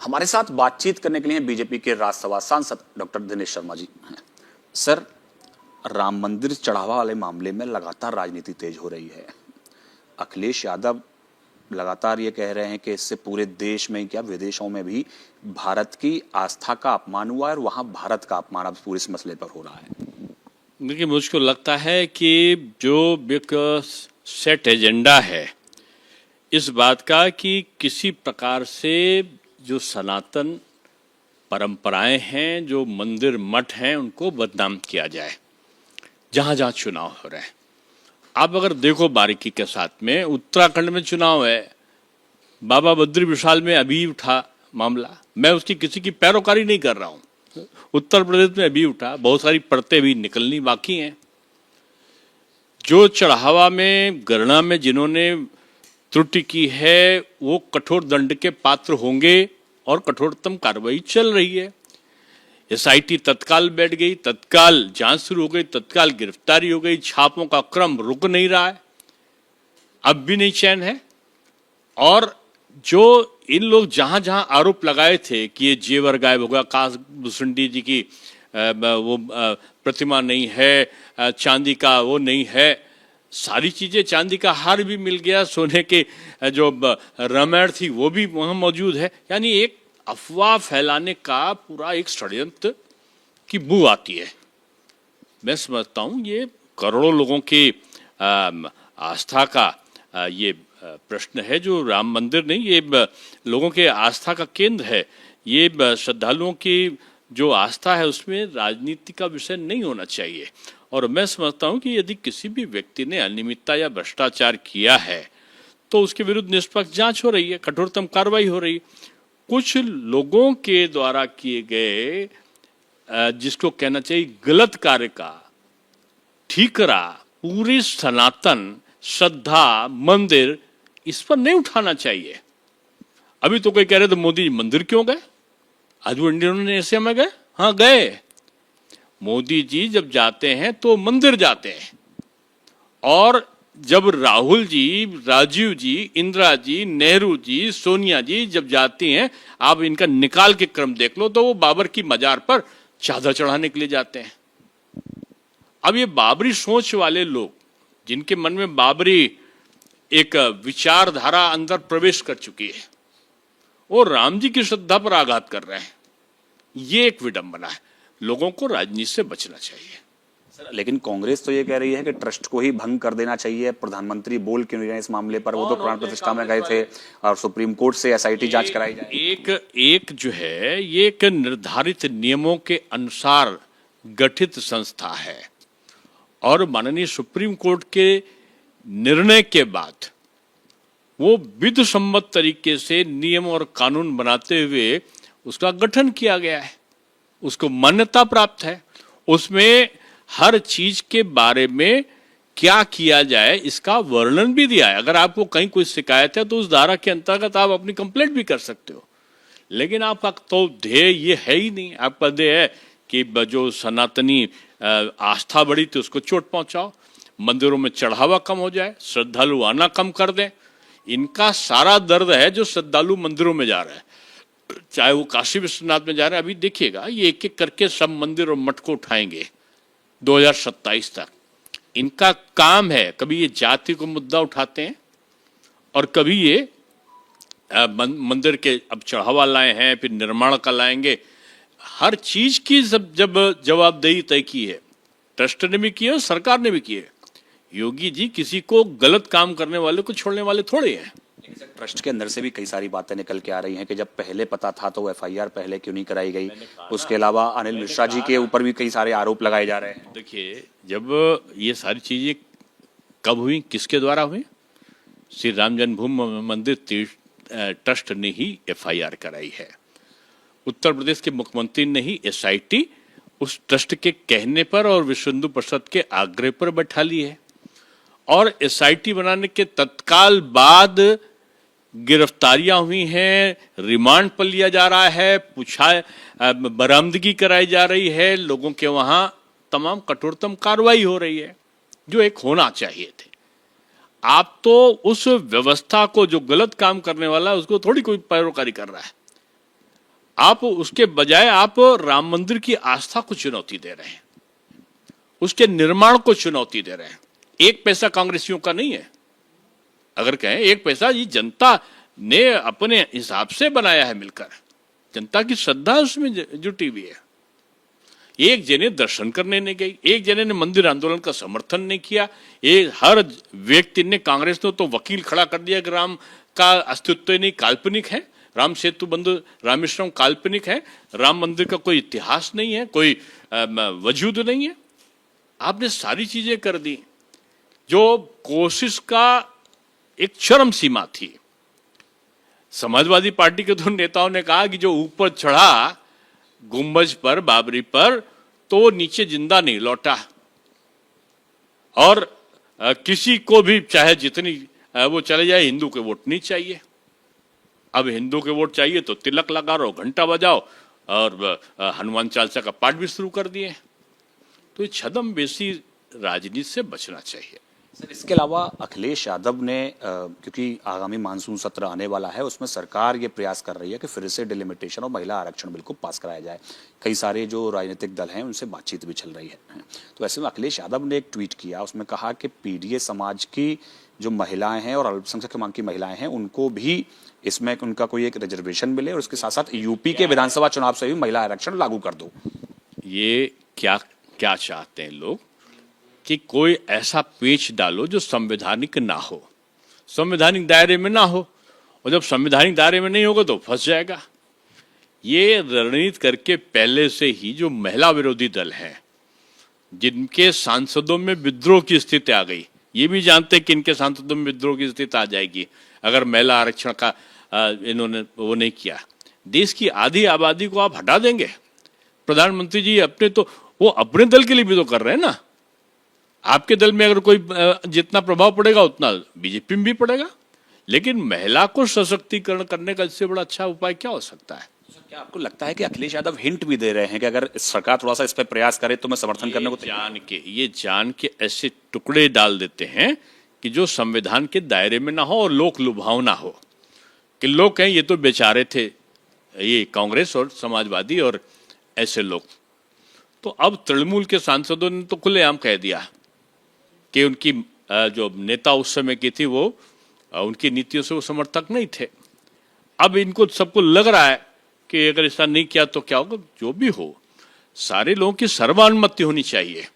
हमारे साथ बातचीत करने के लिए बीजेपी के राज्यसभा सांसद डॉक्टर दिनेश शर्मा जी हैं। सर, राम मंदिर चढ़ावा वाले मामले में लगातार राजनीति तेज हो रही है। अखिलेश यादव लगातार ये कह रहे हैं कि इससे पूरे देश में क्या विदेशों में भी भारत की आस्था का अपमान हुआ है और वहां भारत का अपमान अब पूरे इस मसले पर हो रहा है। देखिए, मुझको लगता है कि जो एक सेट एजेंडा है इस बात का कि किसी प्रकार से जो सनातन परंपराएं हैं, जो मंदिर मठ हैं, उनको बदनाम किया जाए जहां जहां चुनाव हो रहे हैं। आप अगर देखो बारीकी के साथ में, उत्तराखंड में चुनाव है, बाबा बद्री विशाल में अभी उठा मामला। मैं उसकी किसी की पैरोकारी नहीं कर रहा हूं। उत्तर प्रदेश में अभी उठा, बहुत सारी परतें भी निकलनी बाकी हैं। जो चढ़ावा में गणना में जिन्होंने त्रुटि की है वो कठोर दंड के पात्र होंगे और कठोरतम कार्रवाई चल रही है। एसआईटी तत्काल बैठ गई, तत्काल जांच शुरू हो गई, तत्काल गिरफ्तारी हो गई, छापों का क्रम रुक नहीं रहा है, अब भी नहीं चैन है। और जो इन लोग जहां जहां आरोप लगाए थे कि ये जेवर गायब होगा, काश भुसुंडी जी की वो प्रतिमा नहीं है, चांदी का वो नहीं है, सारी चीजें, चांदी का हार भी मिल गया, सोने के जो रामायण थी वो भी वहां मौजूद है। यानी एक अफवाह फैलाने का पूरा एक षड्यंत्र की बू आती है। मैं समझता हूं ये करोड़ों लोगों की आस्था का ये प्रश्न है। जो राम मंदिर नहीं, ये लोगों के आस्था का केंद्र है। ये श्रद्धालुओं की जो आस्था है उसमें राजनीति का विषय नहीं होना चाहिए। और मैं समझता हूं कि यदि किसी भी व्यक्ति ने अनियमितता या भ्रष्टाचार किया है तो उसके विरुद्ध निष्पक्ष जांच हो रही है, कठोरतम कार्रवाई हो रही है। कुछ लोगों के द्वारा किए गए जिसको कहना चाहिए गलत कार्य का ठीकरा पूरी सनातन श्रद्धा मंदिर इस पर नहीं उठाना चाहिए। अभी तो कोई कह रहे थे मोदी मंदिर क्यों गए, आज वो इंडोनेशिया में गए। हाँ गए, मोदी जी जब जाते हैं तो मंदिर जाते हैं, और जब राहुल जी, राजीव जी, इंदिरा जी, नेहरू जी, सोनिया जी जब जाती हैं, आप इनका निकाल के क्रम देख लो तो वो बाबर की मजार पर चादर चढ़ाने के लिए जाते हैं। अब ये बाबरी सोच वाले लोग जिनके मन में बाबरी एक विचारधारा अंदर प्रवेश कर चुकी है, वो राम जी की श्रद्धा पर आघात कर रहे हैं। ये एक विडंबना है। लोगों को राजनीति से बचना चाहिए। सर, लेकिन कांग्रेस तो ये कह रही है कि ट्रस्ट को ही भंग कर देना चाहिए। प्रधानमंत्री बोल क्यों नहीं रहे इस मामले पर? वो तो प्राण प्रतिष्ठा में गए थे और सुप्रीम कोर्ट से एसआईटी जांच कराई जाए। एक जो है ये एक निर्धारित नियमों के अनुसार गठित संस्था है, और माननीय सुप्रीम कोर्ट के निर्णय के बाद वो विधिसम्मत तरीके से नियम और कानून बनाते हुए उसका गठन किया गया है, उसको मान्यता प्राप्त है। उसमें हर चीज के बारे में क्या किया जाए इसका वर्णन भी दिया है। अगर आपको कहीं कोई शिकायत है तो उस धारा के अंतर्गत आप अपनी कंप्लेंट भी कर सकते हो। लेकिन आपका तो ध्येय ये है ही नहीं। आपका ध्येय है कि जो सनातनी आस्था बढ़ी थी उसको चोट पहुंचाओ, मंदिरों में चढ़ावा कम हो जाए, श्रद्धालु आना कम कर दें। इनका सारा दर्द है जो श्रद्धालु मंदिरों में जा रहे हैं, चाहे वो काशी विश्वनाथ में जा रहे हैं। अभी देखिएगा ये एक एक करके सब मंदिर और मठ को उठाएंगे 2027 तक। इनका काम है, कभी ये जाति को मुद्दा उठाते हैं और कभी ये मंदिर के अब चढ़ावा लाए हैं, फिर निर्माण का लाएंगे। हर चीज की जब जवाबदेही तय की है, ट्रस्ट ने भी की है, सरकार ने भी की है। योगी जी किसी को गलत काम करने वाले को छोड़ने वाले थोड़े हैं। ट्रस्ट के अंदर से भी कई सारी बातें निकल के आ रही हैं कि जब पहले पता था तो एफआईआर पहले क्यों नहीं कराई गई। उसके अलावा अनिल मिश्रा जी के ऊपर भी कई सारे आरोप लगाए जा रहे हैं। देखिए, जब ये सारी चीजें कब हुई, किसके द्वारा हुई? श्री राम जन्मभूमि मंदिर ट्रस्ट ने ही एफआईआर कराई है। उत्तर प्रदेश के मुख्यमंत्री ने ही एसआईटी उस ट्रस्ट के कहने पर और विश्व हिंदू परिषद के आग्रह पर बैठा ली है। और एसआईटी बनाने के तत्काल बाद गिरफ्तारियां हुई हैं, रिमांड पर लिया जा रहा है, बरामदगी कराई जा रही है, लोगों के वहां तमाम कठोरतम कार्रवाई हो रही है, जो एक होना चाहिए थे। आप तो उस व्यवस्था को, जो गलत काम करने वाला है उसको थोड़ी कोई पैरोकारी कर रहा है। आप उसके बजाय आप राम मंदिर की आस्था को चुनौती दे रहे हैं, उसके निर्माण को चुनौती दे रहे हैं। एक पैसा कांग्रेसियों का नहीं है। अगर कहें एक पैसा, ये जनता ने अपने हिसाब से बनाया है, मिलकर जनता की श्रद्धा उसमें जुटी हुई है। एक जने दर्शन करने नहीं गई, एक जने ने मंदिर आंदोलन का समर्थन नहीं किया, एक हर व्यक्ति ने, कांग्रेस ने तो वकील खड़ा कर दिया कि राम का अस्तित्व नहीं, काल्पनिक है, राम सेतु बंधु रामेश्वरम काल्पनिक है, राम मंदिर का कोई इतिहास नहीं है, कोई वजूद नहीं है। आपने सारी चीजें कर दी। जो कोशिश का एक चरम सीमा थी। समाजवादी पार्टी के तो नेताओं ने कहा कि जो ऊपर चढ़ा गुंबज पर, बाबरी पर, तो वो नीचे जिंदा नहीं लौटा, और किसी को भी चाहे जितनी वो चले जाए, हिंदू के वोट नहीं चाहिए। अब हिंदू के वोट चाहिए तो तिलक लगा रहो, घंटा बजाओ, और हनुमान चालीसा का पाठ भी शुरू कर दिए। तो ये छद्मवेशी राजनीति से बचना चाहिए। सर, इसके अलावा अखिलेश यादव ने क्योंकि आगामी मानसून सत्र आने वाला है, उसमें सरकार ये प्रयास कर रही है कि फिर से डिलिमिटेशन और महिला आरक्षण बिल को पास कराया जाए। कई सारे जो राजनीतिक दल हैं उनसे बातचीत भी चल रही है। तो ऐसे में अखिलेश यादव ने एक ट्वीट किया, उसमें कहा कि पीडीए समाज की जो महिलाएं हैं और अल्पसंख्यक मांग की महिलाएं हैं, उनको भी इसमें उनका कोई एक रिजर्वेशन मिले, और इसके साथ साथ यूपी के विधानसभा चुनाव से भी महिला आरक्षण लागू कर दो। ये क्या क्या चाहते हैं लोग कि कोई ऐसा पेच डालो जो संवैधानिक ना हो, संवैधानिक दायरे में ना हो, और जब संवैधानिक दायरे में नहीं होगा तो फंस जाएगा। ये रणनीति करके पहले से ही जो महिला विरोधी दल हैं, जिनके सांसदों में विद्रोह की स्थिति आ गई, ये भी जानते हैं कि इनके सांसदों में विद्रोह की स्थिति आ जाएगी अगर महिला आरक्षण का इन्होंने वो नहीं किया। देश की आधी आबादी को आप हटा देंगे। प्रधानमंत्री जी अपने तो वो अपने दल के लिए भी तो कर रहे हैं ना। आपके दल में अगर कोई जितना प्रभाव पड़ेगा उतना बीजेपी में भी पड़ेगा, लेकिन महिला को सशक्तिकरण करने का इससे बड़ा अच्छा उपाय क्या हो सकता है? क्या आपको लगता है कि अखिलेश यादव हिंट भी दे रहे हैं कि अगर सरकार थोड़ा सा इस पर प्रयास करे तो मैं समर्थन करने को ये जान के ऐसे टुकड़े डाल देते हैं कि जो संविधान के दायरे में ना हो और लोक लुभावना हो, कि लोग कहें ये तो बेचारे थे, ये कांग्रेस और समाजवादी और ऐसे लोग। तो अब तृणमूल के सांसदों ने तो खुलेआम कह दिया कि उनकी जो नेता उस समय की थी वो उनकी नीतियों से वो समर्थक नहीं थे। अब इनको सबको लग रहा है कि अगर ऐसा नहीं किया तो क्या होगा। जो भी हो, सारे लोगों की सर्वानुमति होनी चाहिए,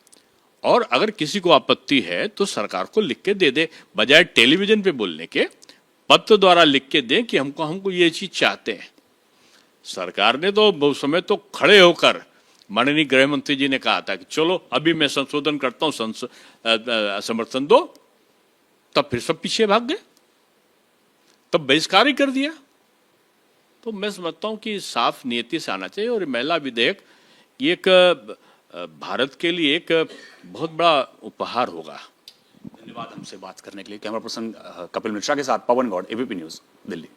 और अगर किसी को आपत्ति है तो सरकार को लिख के दे दे, बजाय टेलीविजन पे बोलने के पत्र द्वारा लिख के दें कि हमको ये चीज चाहते हैं। सरकार ने तो बहुत समय तो खड़े होकर, माननीय गृह मंत्री जी ने कहा था कि चलो अभी मैं संशोधन करता हूं, समर्थन दो, तब फिर सब पीछे भाग गए, तब बहिष्कार ही कर दिया। तो मैं समझता हूं कि साफ नियति से आना चाहिए, और महिला विधेयक ये एक भारत के लिए एक बहुत बड़ा उपहार होगा। धन्यवाद हमसे बात करने के लिए। कैमरा पर्सन कपिल मिश्रा के साथ पवन गौड़, एबीपी न्यूज, दिल्ली।